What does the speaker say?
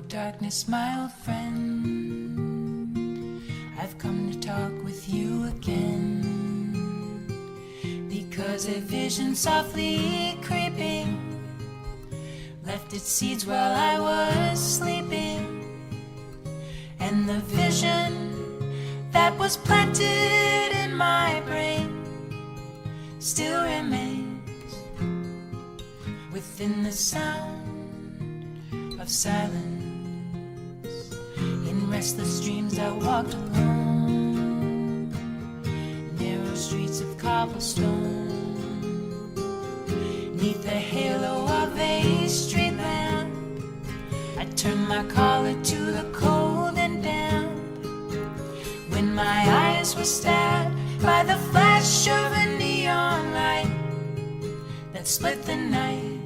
darkness, my old friend, I've come to talk with you again, because a vision softly creeping left its seeds while I was sleeping, and the vision that was planted in my brain still remains within the sound of silence. In restless dreams I walked alone, narrow streets of cobblestone, neath the halo of a street lamp. I turned my collar to the cold and damp, when my eyes were stabbed by the flash of a neon light that split the night